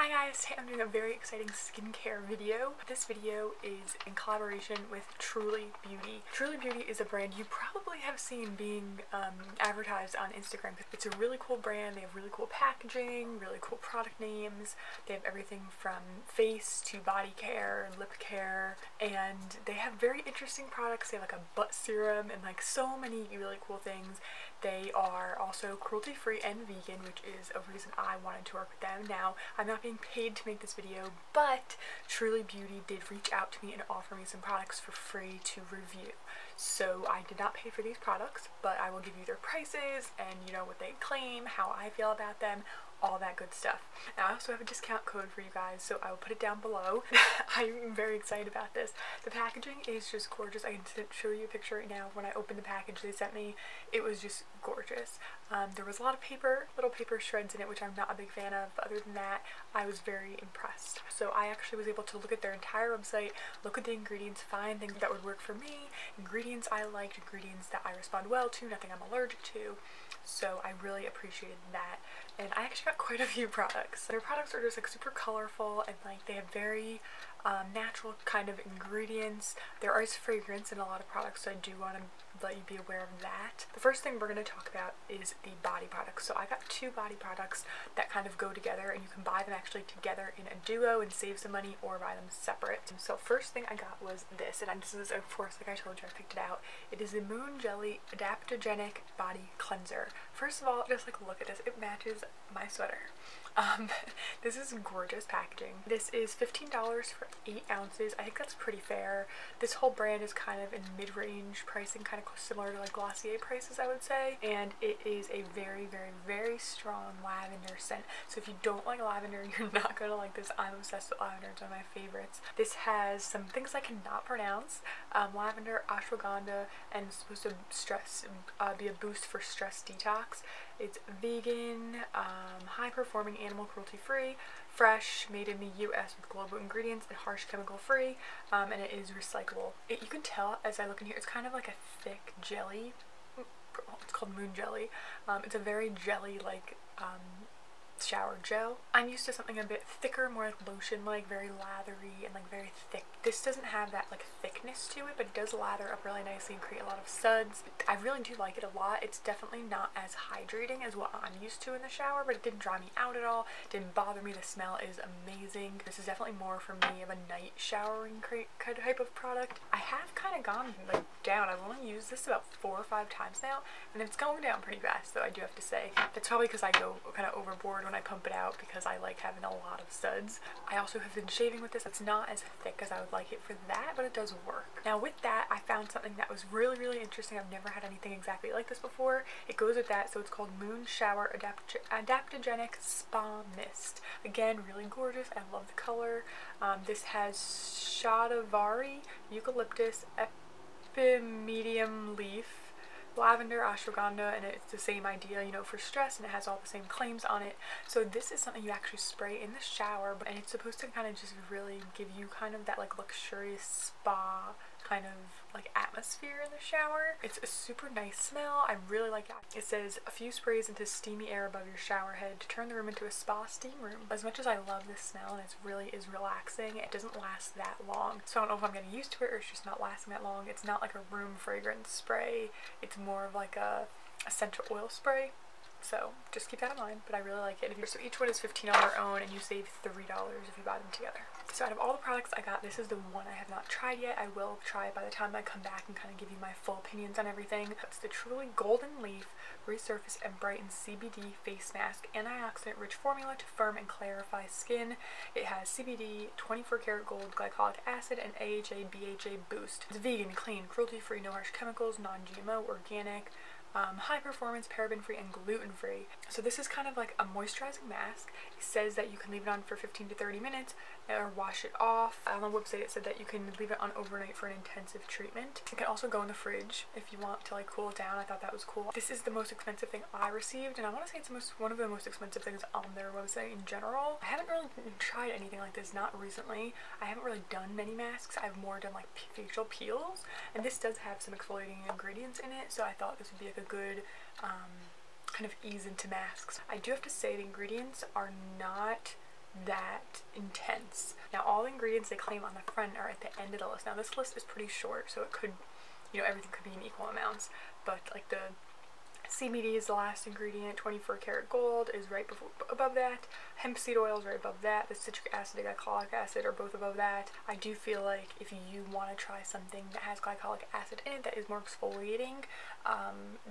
Hi guys, today I'm doing a very exciting skincare video. This video is in collaboration with Truly Beauty. Truly Beauty is a brand you probably have seen being advertised on Instagram. It's a really cool brand. They have really cool packaging, really cool product names. They have everything from face to body care, lip care, and they have very interesting products. They have like a butt serum and like so many really cool things. They are also cruelty-free and vegan, which is a reason I wanted to work with them. Now, I'm not being paid to make this video, but Truly Beauty did reach out to me and offer me some products for free to review. So I did not pay for these products, but I will give you their prices and you know what they claim, how I feel about them, all that good stuff. Now I also have a discount code for you guys, so I will put it down below. I'm very excited about this. The packaging is just gorgeous. I can show you a picture right now. When I opened the package they sent me, it was just gorgeous. There was a lot of paper, little paper shreds in it, which I'm not a big fan of, but other than that, I was very impressed. So I actually was able to look at their entire website, look at the ingredients, find things that would work for me, ingredients I liked, ingredients that I respond well to, nothing I'm allergic to. So I really appreciated that. And I actually got quite a few products. Their products are just like super colorful and like they have very natural kind of ingredients. There is fragrance in a lot of products, so I do want to let you be aware of that. The first thing we're going to talk about is the body products. So I got two body products that kind of go together, and you can buy them actually together in a duo and save some money, or buy them separate. So first thing I got was this, and this is of course, like I told you, I picked it out. It is the Moon Jelly Adaptogenic Body Cleanser. First of all, just like look at this, it matches my sweater. This is gorgeous packaging. This is $15 for 8 ounces. I think that's pretty fair. This whole brand is kind of in mid-range pricing, kind of similar to like Glossier prices, I would say. And it is a very, very, very strong lavender scent. So if you don't like lavender, you're not gonna like this. I'm obsessed with lavender. It's one of my favorites. This has some things I cannot pronounce. Lavender, ashwagandha, and it's supposed to be a boost for stress detox. It's vegan, high-performing, animal cruelty-free, fresh, made in the US with global ingredients and harsh chemical-free, and it is recyclable. You can tell as I look in here, it's kind of like a thick jelly. It's called Moon Jelly. It's a very jelly-like shower gel. I'm used to something a bit thicker, more like lotion-like, very lathery and like very thick. This doesn't have that like thickness to it, but it does lather up really nicely and create a lot of suds. I really do like it a lot. It's definitely not as hydrating as what I'm used to in the shower, but it didn't dry me out at all. It didn't bother me. The smell is amazing. This is definitely more for me of a night showering type of product. I have kind of gone like down. I've only used this about 4 or 5 times now, and it's going down pretty fast, though I do have to say. That's probably because I go kind of overboard when I pump it out, because I like having a lot of suds. I also have been shaving with this. It's not as thick as I would like it for that, but it does work. Now with that, I found something that was really, really interesting. I've never had anything exactly like this before. It goes with that, so it's called Moon Shower Adaptogenic Spa Mist. Again, really gorgeous. I love the color. This has shatavari, eucalyptus, epimedium leaf, lavender, ashwagandha, and it's the same idea, you know, for stress, and it has all the same claims on it. So this is something you actually spray in the shower, and it's supposed to kind of just really give you kind of that like luxurious spa kind of like atmosphere in the shower. It's a super nice smell. I really like it. It says a few sprays into steamy air above your shower head to turn the room into a spa steam room. As much as I love this smell and it really is relaxing, it doesn't last that long. So I don't know if I'm getting used to it or it's just not lasting that long. It's not like a room fragrance spray. It's more of like a essential oil spray. So just keep that in mind, but I really like it. So each one is $15 on their own, and you save $3 if you buy them together. So out of all the products I got, this is the one I have not tried yet. I will try it by the time I come back and kind of give you my full opinions on everything. It's the Truly Golden Leaf Resurface and Brighten CBD Face Mask, antioxidant-rich formula to firm and clarify skin. It has CBD, 24-karat gold, glycolic acid, and AHA BHA boost. It's vegan, clean, cruelty-free, no harsh chemicals, non-GMO, organic, high performance, paraben free, and gluten free. So this is kind of like a moisturizing mask. It says that you can leave it on for 15 to 30 minutes or wash it off. On the website it said that you can leave it on overnight for an intensive treatment. It can also go in the fridge if you want to like cool it down. I thought that was cool. This is the most expensive thing I received, and I want to say it's one of the most expensive things on their website in general. I haven't really tried anything like this, not recently. I haven't really done many masks. I've more done like facial peels, and this does have some exfoliating ingredients in it, so I thought this would be like a good kind of ease into masks. I do have to say the ingredients are not that intense. Now all the ingredients they claim on the front are at the end of the list. Now this list is pretty short, so it could, you know, everything could be in equal amounts, but like the CBD is the last ingredient, 24 karat gold is right above that, hemp seed oil is right above that, the citric acid and glycolic acid are both above that. I do feel like if you want to try something that has glycolic acid in it that is more exfoliating,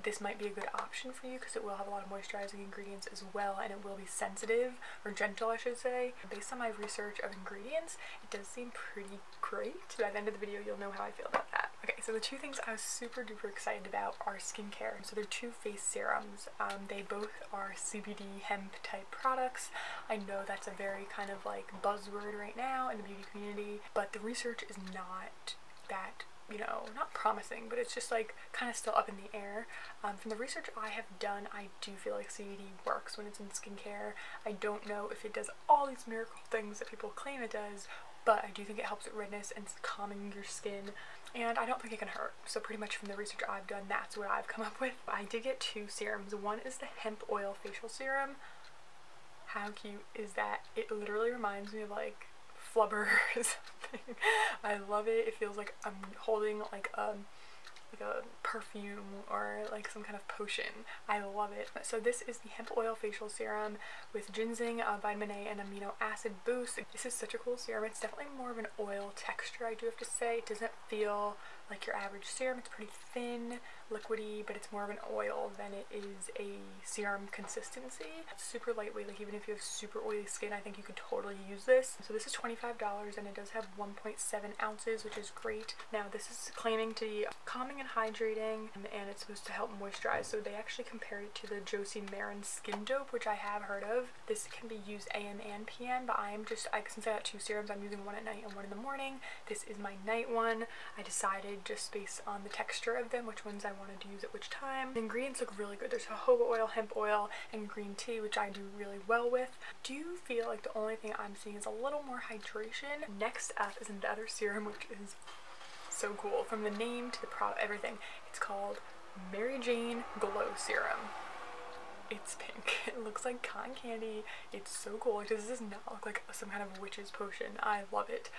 this might be a good option for you because it will have a lot of moisturizing ingredients as well, and it will be sensitive, or gentle I should say. Based on my research of ingredients, it does seem pretty great. By the end of the video you'll know how I feel about that. Okay, so the two things I was super duper excited about are skincare. So they're two face serums. They both are CBD hemp type products. I know that's a very kind of like buzzword right now in the beauty community, but the research is not that, you know, not promising, but it's just like kind of still up in the air. From the research I have done, I do feel like CBD works when it's in skincare. I don't know if it does all these miracle things that people claim it does, but I do think it helps with redness and calming your skin, and I don't think it can hurt. So pretty much from the research I've done, that's what I've come up with. I did get two serums. One is the hemp oil facial serum. How cute is that? It literally reminds me of like Flubber or something. I love it. It feels like I'm holding like a perfume or like some kind of potion. I love it. So this is the hemp oil facial serum with ginseng, vitamin A, and amino acid boost. This is such a cool serum. It's definitely more of an oil texture, I do have to say. It doesn't feel like your average serum. It's pretty thin, liquidy, but it's more of an oil than it is a serum consistency. It's super lightweight. Like even if you have super oily skin, I think you could totally use this. So this is $25 and it does have 1.7 ounces, which is great. Now this is claiming to be calming and hydrating, and it's supposed to help moisturize. So they actually compared it to the Josie Maran Skin Dope, which I have heard of. This can be used AM and PM, but since I got two serums, I'm using one at night and one in the morning. This is my night one. I decided just based on the texture of them which ones I wanted to use at which time. The ingredients look really good. There's jojoba oil, hemp oil, and green tea, which I do really well with. Do you feel like the only thing I'm seeing is a little more hydration? Next up is another serum, which is so cool. From the name to the product, everything. It's called Mary Jane Glow Serum. It's pink. It looks like cotton candy. It's so cool. It does not look like some kind of witch's potion. I love it.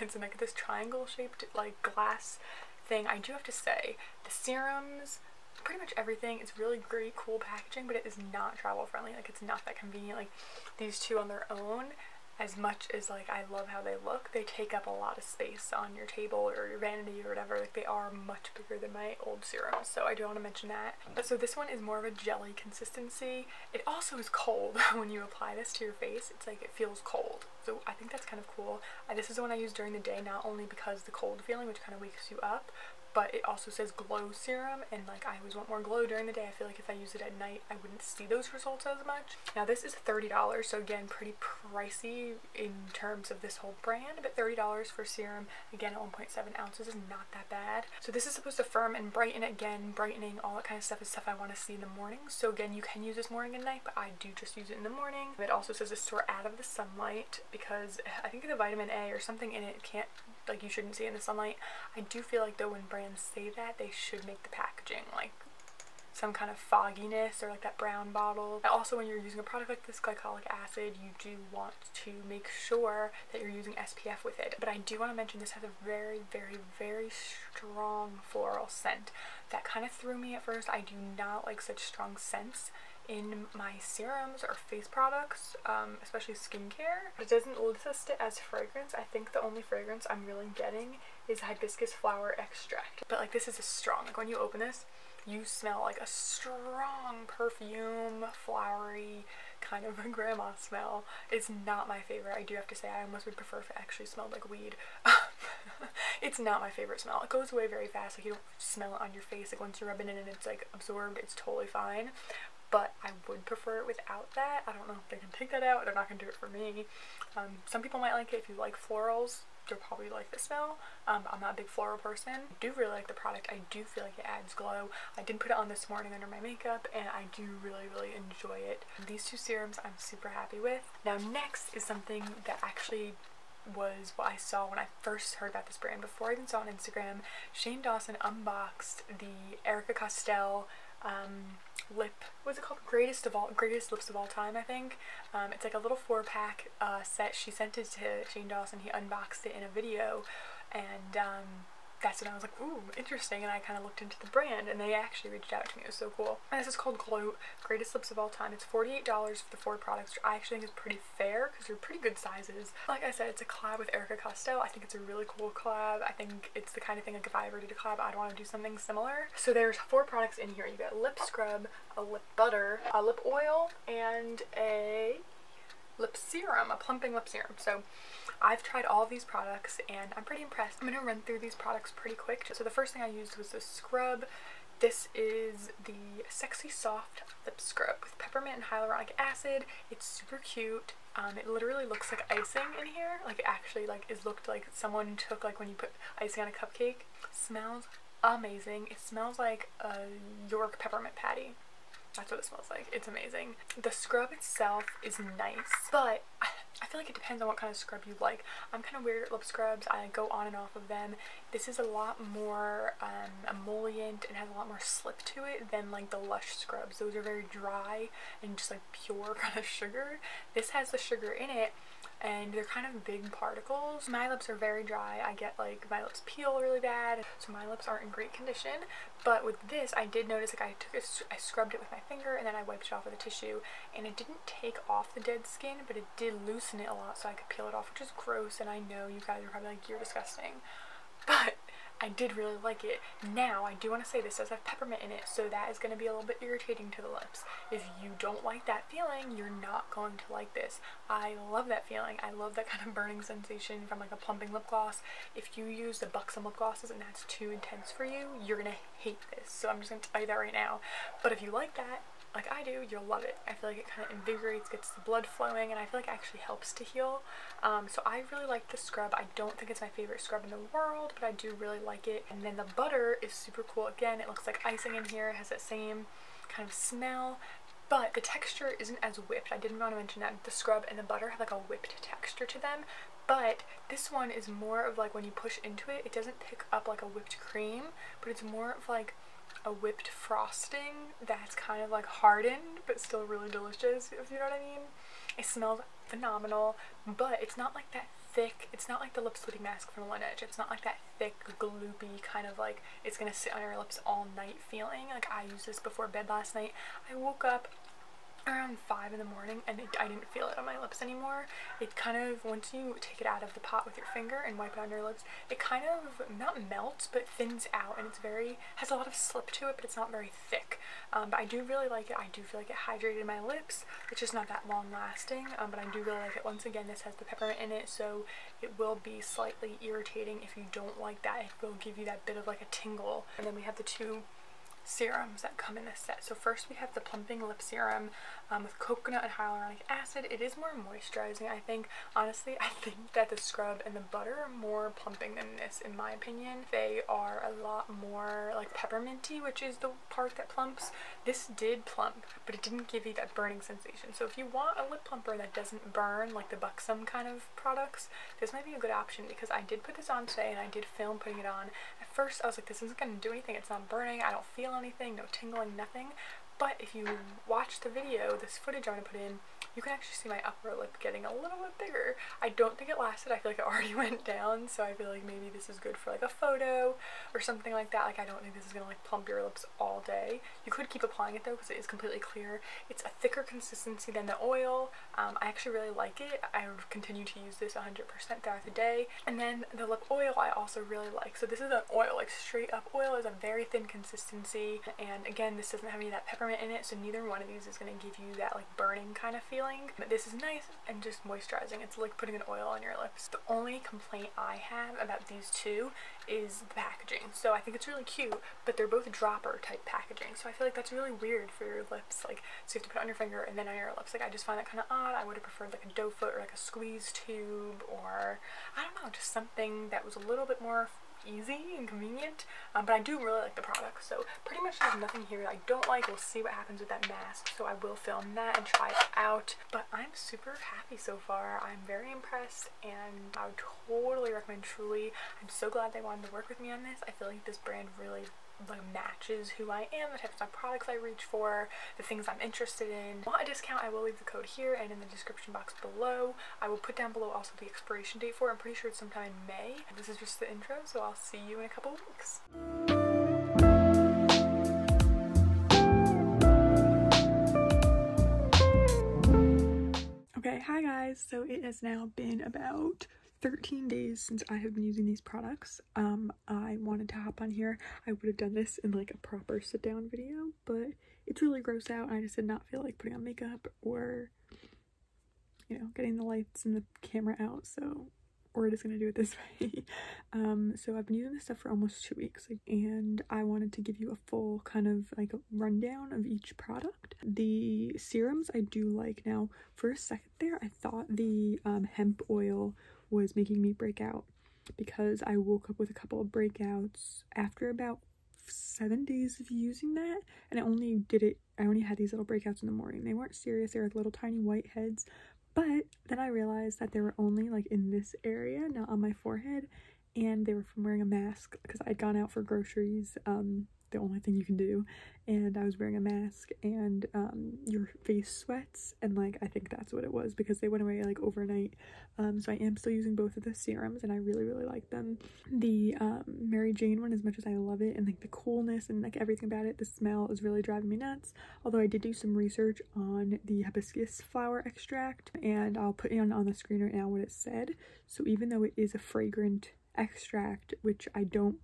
It's like this triangle shaped like glass thing. I do have to say, the serums, pretty much everything, it's really great, cool packaging, but it is not travel friendly. Like it's not that convenient. Like these two on their own, as much as like I love how they look, they take up a lot of space on your table or your vanity or whatever. Like they are much bigger than my old serums, so I do want to mention that. But so this one is more of a jelly consistency. It also is cold when you apply this to your face. It's like it feels cold, so I think that's kind of cool. This is the one I use during the day, not only because the cold feeling, which kind of wakes you up, but it also says glow serum, and like I always want more glow during the day. I feel like if I use it at night I wouldn't see those results as much. Now this is $30, so again pretty pricey in terms of this whole brand, but $30 for serum, again at 1.7 ounces, is not that bad. So this is supposed to firm and brighten. Again, brightening, all that kind of stuff is stuff I want to see in the morning. So again, you can use this morning and night, but I do just use it in the morning. It also says to store out of the sunlight because I think the vitamin A or something in it can't, like you shouldn't see it in the sunlight. I do feel like though when brands say that, they should make the packaging like some kind of fogginess or like that brown bottle. Also, when you're using a product like this, glycolic acid, you do want to make sure that you're using SPF with it. But I do want to mention this has a very, very, very strong floral scent. That kind of threw me at first. I do not like such strong scents in my serums or face products, especially skincare. It doesn't list it as fragrance. I think the only fragrance I'm really getting is hibiscus flower extract. But like this is a strong, like when you open this, you smell like a strong perfume, flowery, kind of a grandma smell. It's not my favorite. I do have to say, I almost would prefer if it actually smelled like weed. It's not my favorite smell. It goes away very fast. Like you don't smell it on your face. Like once you rub it in and it's like absorbed, it's totally fine. But I would prefer it without that. I don't know if they can take that out. They're not going to do it for me. Some people might like it. If you like florals, you'll probably like the smell. I'm not a big floral person. I do really like the product. I do feel like it adds glow. I did put it on this morning under my makeup and I do really, really enjoy it. These two serums I'm super happy with. Now next is something that actually was what I saw when I first heard about this brand. Before I even saw it on Instagram, Shane Dawson unboxed the Erika Costell what's it called? Greatest Lips of All Time, I think. It's like a little 4-pack set. She sent it to Shane Dawson. He unboxed it in a video, and that's when I was like, ooh, interesting, and I kind of looked into the brand, and they actually reached out to me. It was so cool. And this is called GLOAT, Greatest Lips of All Time. It's $48 for the 4 products, which I actually think is pretty fair, because they're pretty good sizes. Like I said, it's a collab with Erika Costell. I think it's a really cool collab. I think it's the kind of thing, like, if I ever did a collab, I'd want to do something similar. So there's 4 products in here. You got a lip scrub, a lip butter, a lip oil, and a lip serum, a plumping lip serum. So I've tried all of these products and I'm pretty impressed. I'm going to run through these products pretty quick. So the first thing I used was this scrub. This is the Sexy Soft Lip Scrub with peppermint and hyaluronic acid. It's super cute. It literally looks like icing in here. Like, it actually looked like someone took, like, when you put icing on a cupcake. Smells amazing. It smells like a York peppermint patty. That's what it smells like. It's amazing. The scrub itself is nice, but I feel like it depends on what kind of scrub you like. I'm kind of weird at lip scrubs. I go on and off of them. This is a lot more emollient and has a lot more slip to it than like the Lush scrubs. Those are very dry and just like pure kind of sugar. This has the sugar in it, and they're kind of big particles. My lips are very dry. I get like my lips peel really bad, so my lips aren't in great condition. But with this, I did notice, like, I scrubbed it with my finger and then I wiped it off with a tissue, and it didn't take off the dead skin, but it did loosen it a lot so I could peel it off, which is gross, and I know you guys are probably like, you're disgusting, but I did really like it. Now, I do want to say this does have peppermint in it, so that is going to be a little bit irritating to the lips. If you don't like that feeling, you're not going to like this. I love that feeling. I love that kind of burning sensation from like a plumping lip gloss. If you use the buxom lip glosses and that's too intense for you, you're going to hate this. So I'm just going to tell you that right now. But if you like that, like I do, you'll love it. I feel like it kind of invigorates, gets the blood flowing, and I feel like it actually helps to heal. So I really like the scrub. I don't think it's my favorite scrub in the world, but I do really like it. And then the butter is super cool. Again, it looks like icing in here. It has that same kind of smell, but the texture isn't as whipped. I didn't want to mention that the scrub and the butter have like a whipped texture to them, but this one is more of like when you push into it, it doesn't pick up like a whipped cream, but it's more of like a whipped frosting that's kind of like hardened but still really delicious, if you know what I mean. It smells phenomenal, but it's not like that thick. It's not like the lip splitting mask from Laneige. It's not like that thick, gloopy kind of like it's gonna sit on your lips all night feeling. Like, I used this before bed last night. I woke up around 5 in the morning and I didn't feel it on my lips anymore. It kind of, once you take it out of the pot with your finger and wipe it on your lips, it kind of not melts but thins out, and it's very, has a lot of slip to it, but it's not very thick. But I do really like it. I do feel like it hydrated my lips. It's just not that long lasting, but I do really like it. Once again, this has the peppermint in it, so it will be slightly irritating if you don't like that. It will give you that bit of like a tingle. And then we have the 2 serums that come in this set. So first we have the plumping lip serum with coconut and hyaluronic acid. It is more moisturizing, I think. Honestly, I think that the scrub and the butter are more plumping than this, in my opinion. They are a lot more like pepperminty, which is the part that plumps. This did plump, but it didn't give you that burning sensation. So if you want a lip plumper that doesn't burn like the buxom kind of products, this might be a good option, because I did put this on today and I did film putting it on. At first I was like, this isn't going to do anything. It's not burning. I don't feel anything, no tingling, nothing. But if you watch the video, this footage I'm going to put in, you can actually see my upper lip getting a little bit bigger. I don't think it lasted. I feel like it already went down, so I feel like maybe this is good for like a photo or something like that. Like, I don't think this is going to like plump your lips all day. You could keep applying it though, because it is completely clear. It's a thicker consistency than the oil. I actually really like it. I would continue to use this 100% throughout the day. And then the lip oil I also really like. So this is an oil, like straight up oil, is a very thin consistency, and again, this doesn't have any of that peppermint in it, so neither one of these is going to give you that like burning kind of feeling. But this is nice and just moisturizing. It's like putting an oil on your lips. The only complaint I have about these 2 is the packaging. So I think it's really cute, but they're both dropper type packaging, so I feel like that's really weird for your lips. Like, so you have to put it on your finger and then on your lips. Like, I just find that kind of odd. I would have preferred like a doe foot or like a squeeze tube, or I don't know, just something that was a little bit more easy and convenient. But I do really like the product, so pretty much there's nothing here that I don't like. We'll see what happens with that mask, so I will film that and try it out. But I'm super happy so far. I'm very impressed, and I would totally recommend Truly. I'm so glad they wanted to work with me on this. I feel like this brand really like matches who I am, the types of products I reach for, the things I'm interested in. If you want a discount, I will leave the code here and in the description box below. I will put down below also the expiration date for it. I'm pretty sure it's sometime in May. This is just the intro, so I'll see you in a couple of weeks. Okay, hi guys. So it has now been about 13 days since I have been using these products. I wanted to hop on here. I would have done this in like a proper sit down video, but it's really gross out and I just did not feel like putting on makeup or, you know, getting the lights and the camera out, so we're just gonna do it this way. So I've been using this stuff for almost 2 weeks, and I wanted to give you a full kind of like a rundown of each product. The serums I do like. Now for a second there I thought the hemp oil was making me break out, because I woke up with a couple of breakouts after about 7 days of using that, and I only had these little breakouts in the morning. They weren't serious, they were like little tiny white heads, but then I realized that they were only like in this area, not on my forehead, and they were from wearing a mask because I'd gone out for groceries, the only thing you can do, and I was wearing a mask, and your face sweats, and like I think that's what it was, because they went away like overnight. So I am still using both of the serums and I really like them. The Mary Jane one, as much as I love it and like the coolness and like everything about it, the smell is really driving me nuts. Although I did do some research on the hibiscus flower extract, and I'll put on the screen right now what it said. So even though it is a fragrant extract, which I don't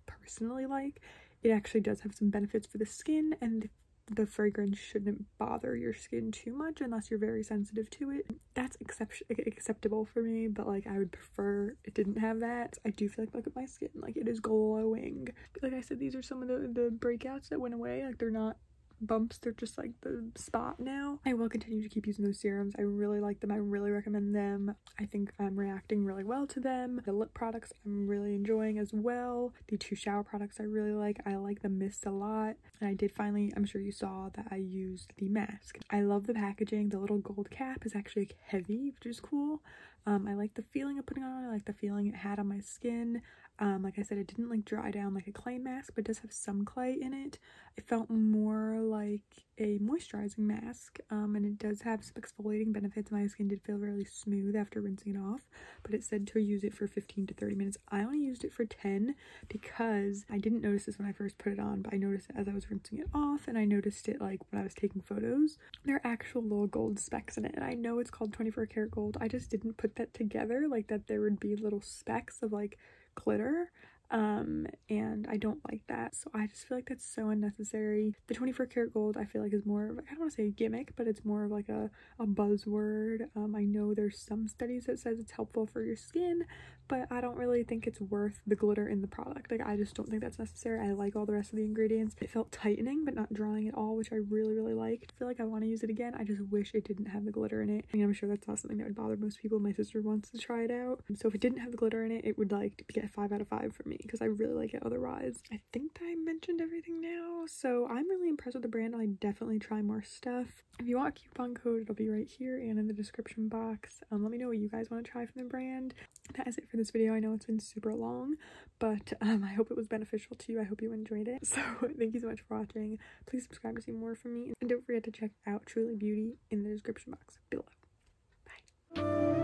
personally like, it actually does have some benefits for the skin, and the fragrance shouldn't bother your skin too much unless you're very sensitive to it. That's acceptable for me, but like I would prefer it didn't have that. I do feel like, look at my skin, like it is glowing. Like I said, these are some of the breakouts that went away. Like they're not bumps, they're just like the spot now. I will continue to keep using those serums. I really like them. I really recommend them. I think I'm reacting really well to them. The lip products I'm really enjoying as well. The 2 shower products I really like. I like the mist a lot, and I did finally, I'm sure you saw that I used the mask. I love the packaging. The little gold cap is actually like heavy, which is cool. I like the feeling of putting on. I like the feeling it had on my skin. Like I said, it didn't like dry down like a clay mask, but it does have some clay in it. It felt more like a moisturizing mask, and it does have some exfoliating benefits. My skin did feel really smooth after rinsing it off, but it said to use it for 15 to 30 minutes. I only used it for 10 because I didn't notice this when I first put it on, but I noticed it as I was rinsing it off, and I noticed it like when I was taking photos. There are actual little gold specks in it, and I know it's called 24 karat gold. I just didn't put that together, like that there would be little specks of like glitter, and I don't like that, so I just feel like that's so unnecessary. The 24 karat gold I feel like is more of, I don't want to say a gimmick, but it's more of like a buzzword. I know there's some studies that says it's helpful for your skin, but I don't really think it's worth the glitter in the product. Like I just don't think that's necessary. I like all the rest of the ingredients. It felt tightening but not drying at all, which I really liked. I feel like I want to use it again. I just wish it didn't have the glitter in it. I mean, I'm sure that's not something that would bother most people. My sister wants to try it out, so if it didn't have the glitter in it, it would like get a 5 out of 5 for me, because I really like it otherwise. I think I mentioned everything now, so I'm really impressed with the brand. I definitely try more stuff. If you want a coupon code, it'll be right here and in the description box. Let me know what you guys want to try from the brand. That is it for this video. I know it's been super long, but I hope it was beneficial to you. I hope you enjoyed it. So thank you so much for watching. Please subscribe to see more from me, and don't forget to check out Truly Beauty in the description box below. Bye.